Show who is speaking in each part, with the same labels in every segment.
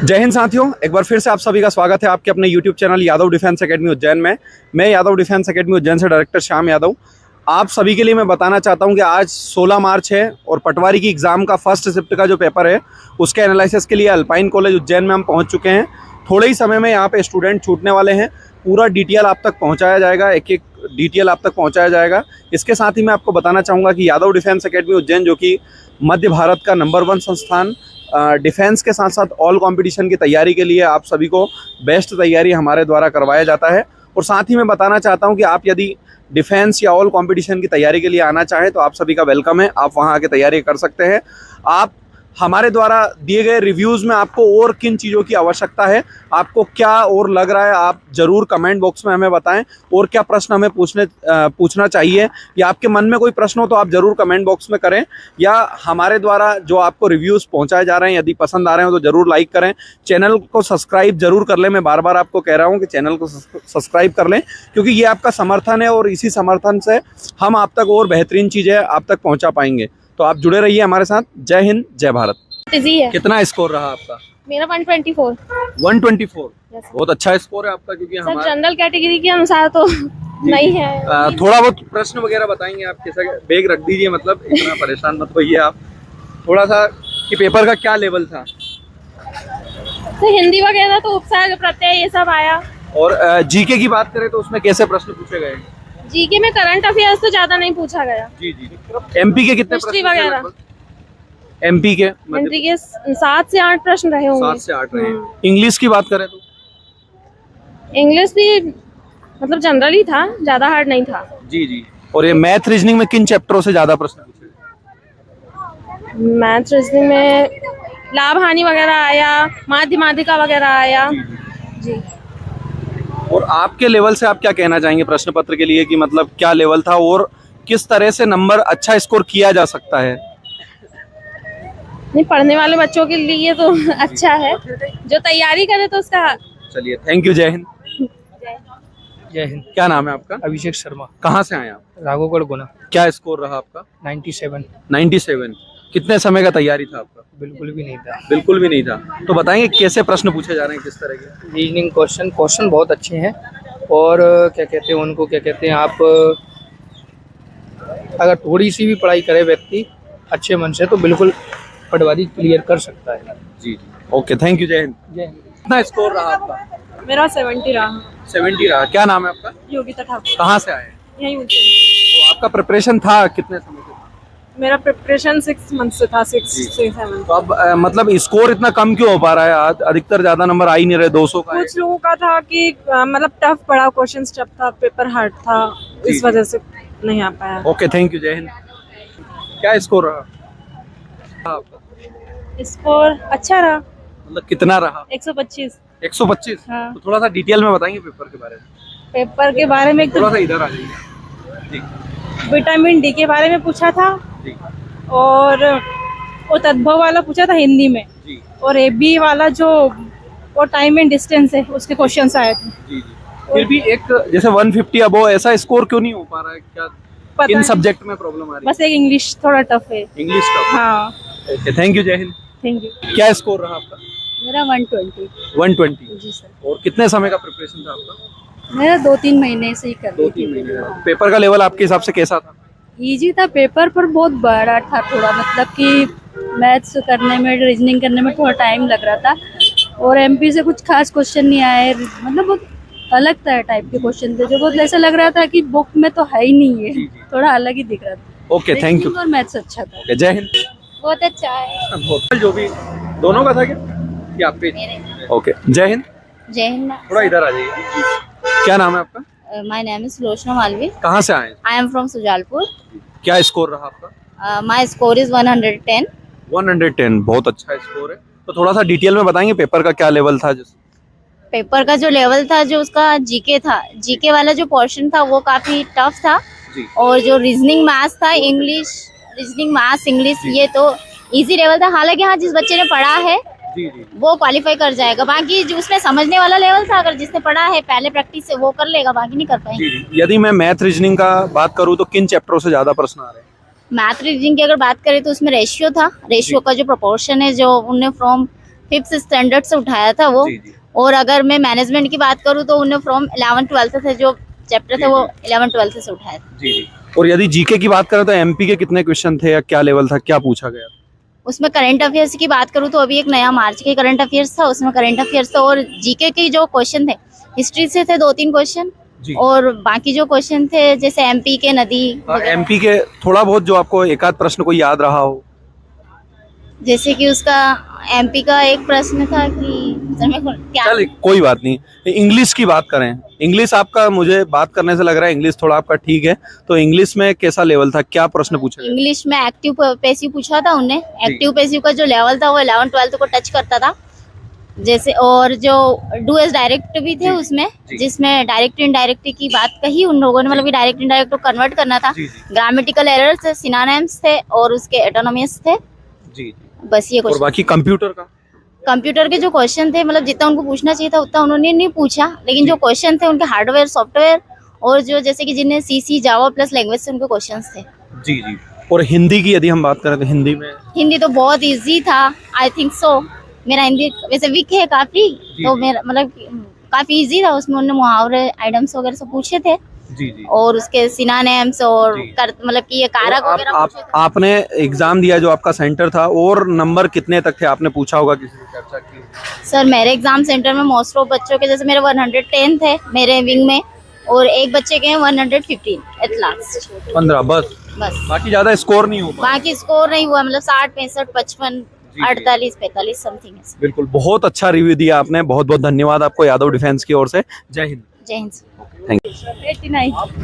Speaker 1: जय हिंद साथियों, एक बार फिर से आप सभी का स्वागत है आपके अपने YouTube channel Yadav defence academy Ujjain में। मैं यादव डिफेंस एकेडमी उज्जैन से डायरेक्टर श्याम यादव। आप सभी के लिए मैं बताना चाहता हूं कि आज 16 मार्च है और पटवारी की एग्ज़ाम का फर्स्ट शिफ्ट का जो पेपर है उसके एनालिसिस के लिए अल्पाइन कॉलेज उज्जैन में हम पहुँच चुके हैं। थोड़े ही समय में यहाँ पर स्टूडेंट छूटने वाले हैं। पूरा डिटेल आप तक पहुँचाया जाएगा, एक एक डिटेल आप तक पहुँचाया जाएगा। इसके साथ ही मैं आपको बताना चाहूँगा कि यादव डिफेंस एकेडमी उज्जैन, जो कि मध्य भारत का नंबर 1 संस्थान, डिफेंस के साथ साथ ऑल कंपटीशन की तैयारी के लिए आप सभी को बेस्ट तैयारी हमारे द्वारा करवाया जाता है। और साथ ही मैं बताना चाहता हूं कि आप यदि डिफेंस या ऑल कंपटीशन की तैयारी के लिए आना चाहें तो आप सभी का वेलकम है। आप वहां आके तैयारी कर सकते हैं। आप हमारे द्वारा दिए गए रिव्यूज़ में आपको और किन चीज़ों की आवश्यकता है, आपको क्या और लग रहा है, आप ज़रूर कमेंट बॉक्स में हमें बताएं। और क्या प्रश्न हमें पूछना चाहिए, या आपके मन में कोई प्रश्न हो तो आप ज़रूर कमेंट बॉक्स में करें। या हमारे द्वारा जो आपको रिव्यूज़ पहुंचाए जा रहे हैं यदि पसंद आ रहे हो तो ज़रूर लाइक करें। चैनल को सब्सक्राइब ज़रूर कर लें। मैं बार बार आपको कह रहा हूँ कि चैनल को सब्सक्राइब कर लें, क्योंकि ये आपका समर्थन है और इसी समर्थन से हम आप तक और बेहतरीन चीज़ें आप तक पहुँचा पाएंगे। तो आप जुड़े रहिए हमारे साथ। जय हिंद, जय भारत।
Speaker 2: है।
Speaker 1: कितना स्कोर रहा आपका?
Speaker 2: मेरा 124।
Speaker 1: 124 बहुत अच्छा स्कोर है आपका, क्योंकि
Speaker 2: सर जनरल कैटेगरी के अनुसार तो नहीं है।
Speaker 1: थोड़ा बहुत प्रश्न वगैरह बताएंगे आप? कैसा बैग रख दीजिए, मतलब इतना परेशान मत होइए आप। थोड़ा सा कि पेपर का क्या लेवल था?
Speaker 2: तो हिंदी वगैरह तो उपसर्ग प्रत्यय ये सब आया।
Speaker 1: और जीके की बात करें तो उसमें कैसे प्रश्न पूछे गए?
Speaker 2: जीके में करंट अफेयर्स तो ज्यादा नहीं पूछा गया।
Speaker 1: जी जी। एमपी के कितने प्रश्न
Speaker 2: वगैरह?
Speaker 1: एमपी के
Speaker 2: 7 से 8 प्रश्न रहे होंगे।
Speaker 1: 7 से 8 रहे। इंग्लिश की बात करें तो?
Speaker 2: इंग्लिश भी मतलब जनरल ही था, ज्यादा हार्ड नहीं था।
Speaker 1: जी जी। और ये मैथ रीजनिंग में किन चैप्टरों से ज्यादा प्रश्न पूछे?
Speaker 2: मैथ रीजनिंग में लाभ हानि वगैरह आया, माध्यमाधिका वगैरह आया। जी।
Speaker 1: और आपके लेवल से आप क्या कहना चाहेंगे प्रश्न पत्र के लिए, कि मतलब क्या लेवल था और किस तरह से नंबर अच्छा स्कोर किया जा सकता है?
Speaker 2: नहीं, पढ़ने वाले बच्चों के लिए तो अच्छा है, जो तैयारी करे तो उसका। चलिए,
Speaker 1: थैंक यू। जय हिंद।
Speaker 3: जय हिंद।
Speaker 1: क्या नाम है आपका?
Speaker 3: अभिषेक शर्मा।
Speaker 1: कहाँ से आए आप?
Speaker 3: राघोगढ़ गुना।
Speaker 1: क्या स्कोर रहा आपका?
Speaker 3: 97।
Speaker 1: कितने समय का तैयारी था आपका?
Speaker 3: बिल्कुल भी नहीं था।
Speaker 1: बिल्कुल भी नहीं था। तो बताएंगे कैसे प्रश्न पूछे जा रहे हैं, किस तरह के?
Speaker 3: रीजनिंग क्वेश्चन बहुत अच्छे हैं। और क्या कहते हैं उनको, क्या कहते हैं, आप अगर थोड़ी सी भी पढ़ाई करे व्यक्ति अच्छे मन से तो बिल्कुल पटवारी क्लियर कर सकता है।
Speaker 1: जी। Okay, thank you. जय हिंद। कितना स्कोर रहा आपका?
Speaker 2: मेरा 70 रहा।
Speaker 1: 70 रहा। क्या नाम है आपका?
Speaker 2: योगिता ठाकुर।
Speaker 1: कहाँ से आए?
Speaker 2: यहीं उज्जैन।
Speaker 1: तो आपका प्रिपरेशन था कितने समय से?
Speaker 2: मेरा प्रिपरेशन 6 मंथ से था, 6 से 7।
Speaker 1: तो अब मतलब स्कोर इतना कम क्यों हो पा रहा है? अधिकतर ज्यादा नंबर आ ही नहीं रहे, 200 का।
Speaker 2: कुछ लोगों का था कि मतलब टफ पड़ा, क्वेश्चन टफ था, पेपर हार्ड था, इस वजह से नहीं आ पाया।
Speaker 1: Okay, thank you. जय हिंद। क्या स्कोर रहा आपका?
Speaker 2: स्कोर अच्छा रहा।
Speaker 1: मतलब कितना रहा?
Speaker 2: 125।
Speaker 1: 125।
Speaker 2: हाँ।
Speaker 1: तो थोड़ा सा डिटेल में बताएंगे पेपर के बारे में?
Speaker 2: पेपर के बारे में
Speaker 1: थोड़ा सा इधर आ जाइए। जी।
Speaker 2: विटामिन डी के बारे में पूछा था।
Speaker 1: जी।
Speaker 2: और वो तद्भव वाला पूछा था हिंदी में।
Speaker 1: जी।
Speaker 2: और एबी वाला जो वो टाइम एंड डिस्टेंस है उसके क्वेश्चंस आए थे।
Speaker 1: जी जी। फिर भी एक जैसे 150 अबो ऐसा स्कोर क्यों नहीं हो पा रहा है? क्या किन सब्जेक्ट में प्रॉब्लम आ रही है?
Speaker 2: बस एक इंग्लिश थोड़ा टफ है।
Speaker 1: English tough.
Speaker 2: हाँ।
Speaker 1: Okay, thank you. जय हिंद।
Speaker 2: Thank you.
Speaker 1: क्या स्कोर रहा आपका?
Speaker 2: मेरा 120।
Speaker 1: 120।
Speaker 2: जी सर।
Speaker 1: और कितने समय का प्रिपरेशन था आपका?
Speaker 2: मेरा 2-3 महीने से ही कर रही थी।
Speaker 1: 2-3 महीने का। पेपर का लेवल आपके हिसाब से कैसा था?
Speaker 2: इजी था पेपर, पर बहुत बड़ा था थोड़ा, मतलब कि मैथ्स करने में, रीजनिंग करने में थोड़ा टाइम लग रहा था। और एमपी से कुछ खास क्वेश्चन नहीं आए, मतलब बहुत अलग तरह टाइप के क्वेश्चन थे, जो बहुत ऐसा लग रहा था कि बुक में तो है ही नहीं है, थोड़ा अलग ही दिख रहा था।
Speaker 1: Okay, thank you.
Speaker 2: और मैथ्स अच्छा था।
Speaker 1: जय हिंद।
Speaker 2: बहुत अच्छा है।
Speaker 1: बहुत जो भी दोनों का था क्या? या आपके? ओके, जय हिंद।
Speaker 2: जय हिंद।
Speaker 1: थोड़ा इधर आ जाइए। क्या नाम है आपका?
Speaker 4: My name is Lochna Malvi.
Speaker 1: कहाँ से आए?
Speaker 4: I am from Sujalpur.
Speaker 1: क्या स्कोर रहा आपका?
Speaker 4: My score is 110.
Speaker 1: 110 बहुत अच्छा स्कोर है। तो थोड़ा सा डिटेल में बताएंगे पेपर का क्या लेवल था?
Speaker 4: पेपर का जो लेवल था, जो उसका जीके था, जीके वाला जो पोर्शन था वो काफी टफ था।
Speaker 1: जी।
Speaker 4: और जो रीजनिंग मैथ्स था, रीजनिंग मैथ्स इंग्लिश, ये तो इजी लेवल था। हालांकि हाँ, जिस बच्चे ने पढ़ा है
Speaker 1: जी जी।
Speaker 4: वो क्वालिफाई कर जाएगा। बाकी जो उसमें समझने वाला लेवल था, अगर जिसने पढ़ा है पहले प्रैक्टिस से, वो कर लेगा, बाकी नहीं कर पाएंगे।
Speaker 1: यदि मैं मैथ रीजनिंग का बात करूँ तो किन चैप्टरों से ज्यादा प्रश्न आ रहे हैं?
Speaker 4: मैथ रीजनिंग की अगर बात करें तो उसमें रेशियो था। रेशियो का जो प्रोपोर्शन है, जो उन्हें फ्रॉम 5th स्टैंडर्ड से उठाया था वो।
Speaker 1: जी, जी।
Speaker 4: और अगर मैं मैनेजमेंट की बात करूँ तो उन्हें फ्रॉम 11th-12th से जो चैप्टर थे वो 11th-12th से उठाया था।
Speaker 1: जी जी। और यदि जीके की बात करें तो एमपी के कितने क्वेश्चन थे या क्या लेवल था, क्या पूछा गया?
Speaker 4: उसमें करंट अफेयर्स की बात करूँ तो अभी एक नया मार्च के करंट अफेयर्स था, उसमें करंट अफेयर्स था और जीके के जो क्वेश्चन थे हिस्ट्री से थे 2-3 क्वेश्चन
Speaker 1: जी।
Speaker 4: और बाकी जो क्वेश्चन थे जैसे एमपी के नदी वगैरह,
Speaker 1: एमपी के थोड़ा बहुत जो आपको एक आध प्रश्न कोई याद रहा हो?
Speaker 4: जैसे कि उसका एमपी का एक प्रश्न था कि सर मेरे को क्या
Speaker 1: चल कोई बात नहीं। इंग्लिश की बात करें, इंग्लिश आपका मुझे बात करने से लग रहा है इंग्लिश थोड़ा आपका ठीक है, तो इंग्लिश में कैसा लेवल था, क्या प्रश्न पूछा गया?
Speaker 4: इंग्लिश में एक्टिव पैसिव पूछा था उन्हें। एक्टिव पैसिव का जो लेवल था वो 11th-12th को टच करता था जैसे, और जो डू एज डायरेक्ट भी थे उसमें, जिसमें डायरेक्ट इनडायरेक्ट की बात कही उन लोगों ने, मतलब डायरेक्ट इनडायरेक्ट को कन्वर्ट करना था। ग्रामेटिकल एरर्स, सिनोनिम्स थे और उसके एटोनॉमस थे।
Speaker 1: जी।
Speaker 4: बस ये
Speaker 1: और
Speaker 4: क्वेश्चन।
Speaker 1: बाकी कंप्यूटर का?
Speaker 4: कंप्यूटर के जो क्वेश्चन थे मतलब जितना उनको पूछना चाहिए था उतना उन्होंने नहीं पूछा, लेकिन जो क्वेश्चन थे उनके हार्डवेयर सॉफ्टवेयर और जो जैसे कि जिन्हें सीसी जावा प्लस लैंग्वेज से उनके क्वेश्चंस थे।
Speaker 1: जी जी। और हिंदी की यदि हम बात करें तो हिंदी में?
Speaker 4: हिंदी तो बहुत इजी था, आई थिंक सो। मेरा हिंदी वैसे वीक है काफी, तो मेरा मतलब काफी इजी था, उसमें उन्होंने मुहावरे आइटम्स वगैरह सब पूछे थे।
Speaker 1: जी जी।
Speaker 4: और उसके सिनोनिम्स और मतलब कि ये कारक वगैरह पूछे थे।
Speaker 1: आपने एग्जाम दिया जो आपका सेंटर था, और नंबर कितने तक थे आपने पूछा होगा किसी से चर्चा की?
Speaker 4: सर मेरे एग्जाम सेंटर में मोस्ट ऑफ बच्चों के जैसे मेरे 110 थे मेरे विंग में, और एक बच्चे के 115 एट लास्ट।
Speaker 1: 15 बस? बाकी ज्यादा स्कोर नहीं हुआ?
Speaker 4: बाकी स्कोर नहीं हुआ, मतलब 60, 65, 55, 48, 45 समथिंग।
Speaker 1: बिल्कुल, बहुत अच्छा रिव्यू दिया आपने, बहुत बहुत धन्यवाद आपको यादव डिफेंस की ओर से। जय हिंद।
Speaker 4: जय हिंद।
Speaker 1: Thank you.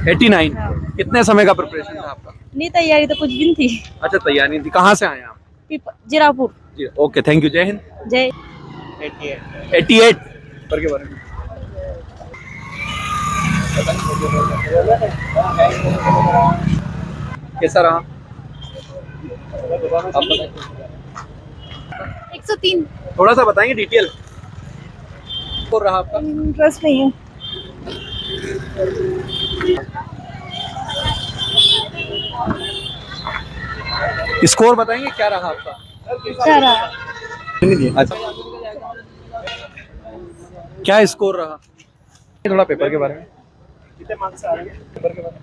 Speaker 1: 89 कितने समय का प्रिपरेशन था आपका?
Speaker 2: नहीं तैयारी तो कुछ भी नहीं थी।
Speaker 1: अच्छा, तैयारी थी। कहाँ से आए आप?
Speaker 2: जीरापुर।
Speaker 1: जी ओके, थैंक यू। जय हिंद।
Speaker 2: जय।
Speaker 1: 88 पर के बारे में कैसा रहा? आप बताएं।
Speaker 4: 103।
Speaker 1: थोड़ा सा बताएंगे डिटेल और रहा आपका?
Speaker 2: इंटरेस्ट नहीं है।
Speaker 1: स्कोर बताएंगे क्या रहा आपका? अच्छा, क्या स्कोर रहा? थोड़ा पेपर के बारे में, कितने मार्क्स आ रहे हैं पेपर के बारे में?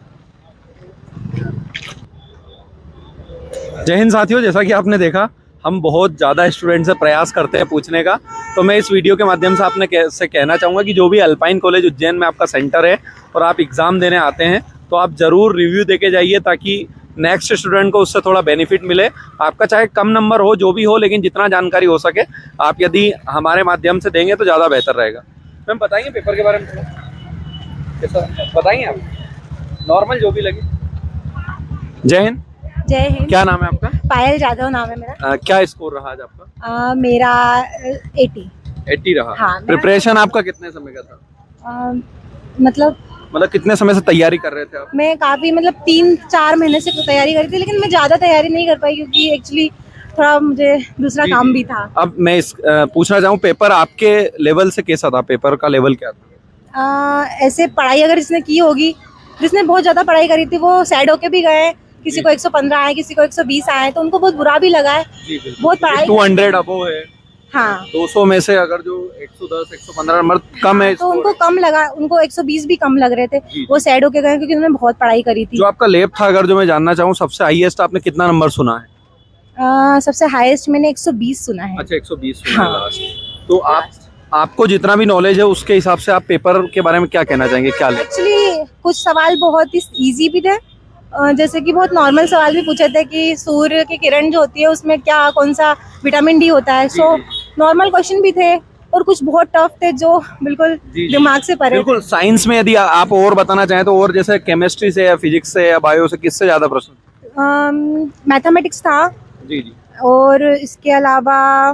Speaker 1: जय हिंद साथियों, जैसा कि आपने देखा हम बहुत ज़्यादा स्टूडेंट से प्रयास करते हैं पूछने का, तो मैं इस वीडियो के माध्यम से आपने से कहना चाहूँगा कि जो भी अल्पाइन कॉलेज उज्जैन में आपका सेंटर है और आप एग्ज़ाम देने आते हैं तो आप ज़रूर रिव्यू देके जाइए, ताकि नेक्स्ट स्टूडेंट को उससे थोड़ा बेनिफिट मिले। आपका चाहे कम नंबर हो, जो भी हो, लेकिन जितना जानकारी हो सके आप यदि हमारे माध्यम से देंगे तो ज़्यादा बेहतर रहेगा। मैम बताइए पेपर के बारे में थोड़ा, कैसा बताइए आप, नॉर्मल जो भी लगे। जय हिंद।
Speaker 2: जय हिंद।
Speaker 1: क्या नाम है आपका?
Speaker 2: पायल जाधव नाम है मेरा।
Speaker 1: क्या स्कोर रहा आज आपका?
Speaker 2: मेरा 80
Speaker 1: रहा।
Speaker 2: हाँ,
Speaker 1: प्रिपरेशन आपका कितने समय का था?
Speaker 2: मतलब
Speaker 1: कितने समय से तैयारी कर रहे थे आप?
Speaker 2: मैं काफी मतलब 3-4 महीने से तैयारी करी थी, लेकिन मैं ज्यादा तैयारी नहीं कर पाई क्योंकि एक्चुअली थोड़ा मुझे दूसरा काम भी था।
Speaker 1: अब मैं पूछना चाहूँ, पेपर आपके लेवल से कैसा था? पेपर का लेवल क्या था?
Speaker 2: ऐसे पढ़ाई अगर जिसने की होगी, जिसने बहुत ज्यादा पढ़ाई करी थी वो सैड होके भी गए, किसी को 115 आए, किसी को 120 आए, तो उनको बहुत बुरा भी लगा है। बहुत पढ़ाई
Speaker 1: 200 अबो है।
Speaker 2: हाँ,
Speaker 1: 200 में से अगर जो 110, 115 नंबर कम है
Speaker 2: तो उनको कम लगा, उनको 120 भी कम लग रहे थे। वो सैड होके गए क्योंकि उन्होंने बहुत पढ़ाई करी थी।
Speaker 1: जो आपका लैब था, अगर जो मैं जानना चाहूँ, सबसे हाईएस्ट आपने कितना नंबर सुना है?
Speaker 2: सबसे हाईएस्ट मैंने 120 सुना है।
Speaker 1: अच्छा, 120 सुना है लास्ट। तो आपको जितना भी नॉलेज है उसके हिसाब से आप पेपर के बारे में क्या कहना चाहेंगे? क्या
Speaker 2: एक्चुअली कुछ सवाल बहुत ही इजी भी थे, जैसे कि बहुत नॉर्मल सवाल भी पूछे थे कि सूर्य की किरण जो होती है उसमें क्या, कौन सा विटामिन डी होता है। सो नॉर्मल क्वेश्चन भी थे और कुछ बहुत टफ थे जो बिल्कुल दिमाग से परे।
Speaker 1: बिल्कुल। साइंस में यदि आप और बताना चाहें तो, और जैसे केमिस्ट्री से या फिजिक्स से या बायो से किससे ज्यादा प्रश्न?
Speaker 2: मैथमेटिक्स था।
Speaker 1: जी जी।
Speaker 2: और इसके अलावा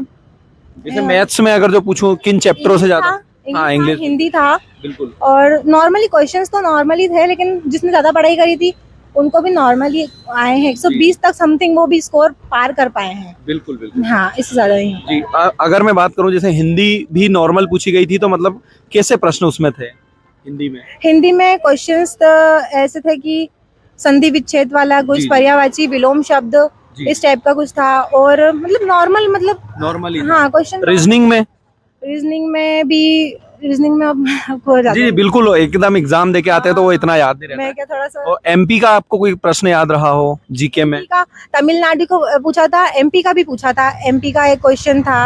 Speaker 1: जैसे मैथ्स में अगर जो पूछूं, किन चैप्टरों से ज्यादा? हाँ, इंग्लिश,
Speaker 2: हिंदी था।
Speaker 1: बिल्कुल।
Speaker 2: और नॉर्मली क्वेश्चंस तो नॉर्मली थे, लेकिन जिसने ज्यादा पढ़ाई करी थी उनको भी नॉर्मली आए हैं। 120 तक समथिंग वो भी स्कोर पार कर पाए हैं।
Speaker 1: बिल्कुल बिल्कुल।
Speaker 2: हाँ, इससे ज्यादा नहीं।
Speaker 1: जी। अगर मैं बात करूं, जैसे हिंदी भी नॉर्मल पूछी गई थी, तो मतलब कैसे प्रश्न उसमें थे हिंदी में?
Speaker 2: हिंदी में क्वेश्चंस तो ऐसे थे कि संधि विच्छेद वाला, कुछ पर्यायवाची, विलोम शब्द
Speaker 1: जी।
Speaker 5: इस टाइप का कुछ था। और मतलब नॉर्मल, मतलब
Speaker 1: नॉर्मली
Speaker 5: हाँ क्वेश्चन।
Speaker 1: रीजनिंग में
Speaker 5: रीजनिंग में अब आपको
Speaker 1: जी जी, बिल्कुल एकदम एग्जाम देके आते हैं तो वो इतना याद नहीं रहता
Speaker 5: मैं
Speaker 1: है।
Speaker 5: क्या थोड़ा सा
Speaker 1: और एमपी का आपको कोई प्रश्न याद रहा हो जीके में?
Speaker 5: MP का, तमिलनाडु को पूछा था, एमपी का भी पूछा था। एमपी का एक क्वेश्चन था,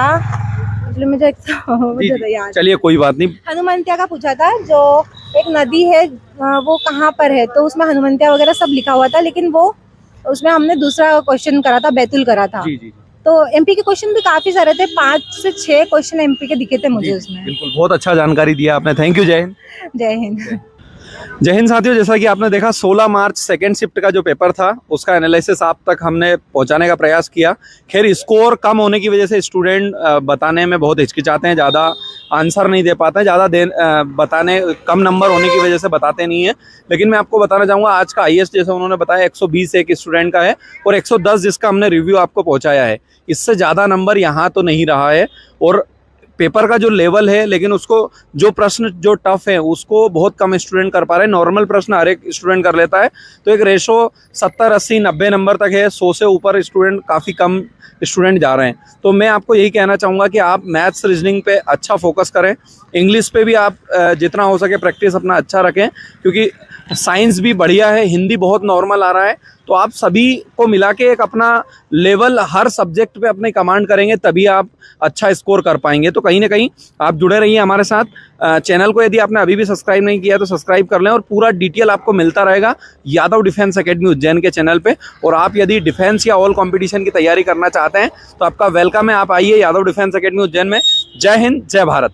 Speaker 5: मतलब मुझे
Speaker 1: जी,
Speaker 5: मुझे
Speaker 1: जी,
Speaker 5: याद।
Speaker 1: चलिए कोई बात नहीं।
Speaker 5: हनुमंतिया का पूछा था, जो एक नदी है वो कहाँ पर है, तो उसमें हनुमंतिया वगैरह सब लिखा हुआ था, लेकिन वो उसमें हमने दूसरा क्वेश्चन करा था, बैतुल करा था।
Speaker 1: जी जी
Speaker 5: तो एमपी के क्वेश्चन भी काफी सारे थे, 5 से 6 क्वेश्चन एमपी के दिखे थे मुझे
Speaker 1: जी,
Speaker 5: उसमें।
Speaker 1: बिल्कुल, बहुत अच्छा जानकारी दिया आपने, थैंक यू। जय हिंद।
Speaker 5: जय हिंद।
Speaker 1: जय हिंद साथियों, जैसा कि आपने देखा 16 मार्च सेकेंड शिफ्ट का जो पेपर था उसका एनालिसिस आप तक हमने पहुंचाने का प्रयास किया। खैर स्कोर कम होने की वजह से स्टूडेंट बताने में बहुत हिचकिचाते हैं, ज़्यादा आंसर नहीं दे पाते हैं, ज़्यादा बताने कम नंबर होने की वजह से बताते नहीं है। लेकिन मैं आपको बताना चाहूँगा आज का हाईएस्ट जैसे उन्होंने बताया 120 एक स्टूडेंट का है और 110 जिसका हमने रिव्यू आपको पहुँचाया है। इससे ज़्यादा नंबर यहाँ तो नहीं रहा है। और पेपर का जो लेवल है, लेकिन उसको जो प्रश्न जो टफ है उसको बहुत कम स्टूडेंट कर पा रहे हैं। नॉर्मल प्रश्न हर एक स्टूडेंट कर लेता है, तो एक रेशो 70 80 90 नंबर तक है। 100 से ऊपर स्टूडेंट, काफ़ी कम स्टूडेंट जा रहे हैं। तो मैं आपको यही कहना चाहूँगा कि आप मैथ्स रीजनिंग पे अच्छा फोकस करें, इंग्लिश पे भी आप जितना हो सके प्रैक्टिस अपना अच्छा रखें, क्योंकि साइंस भी बढ़िया है, हिंदी बहुत नॉर्मल आ रहा है। तो आप सभी को मिला के एक अपना लेवल हर सब्जेक्ट पे अपने कमांड करेंगे, तभी आप अच्छा स्कोर कर पाएंगे। तो कहीं ना कहीं आप जुड़े रहिए हमारे साथ। चैनल को यदि आपने अभी भी सब्सक्राइब नहीं किया तो सब्सक्राइब कर लें, और पूरा डिटेल आपको मिलता रहेगा यादव डिफेंस एकेडमी उज्जैन के चैनल पे। और आप यदि डिफेंस या ऑल कंपटीशन की तैयारी करना चाहते हैं तो आपका वेलकम है, आप आइए यादव डिफेंस एकेडमी उज्जैन में। जय हिंद, जय भारत।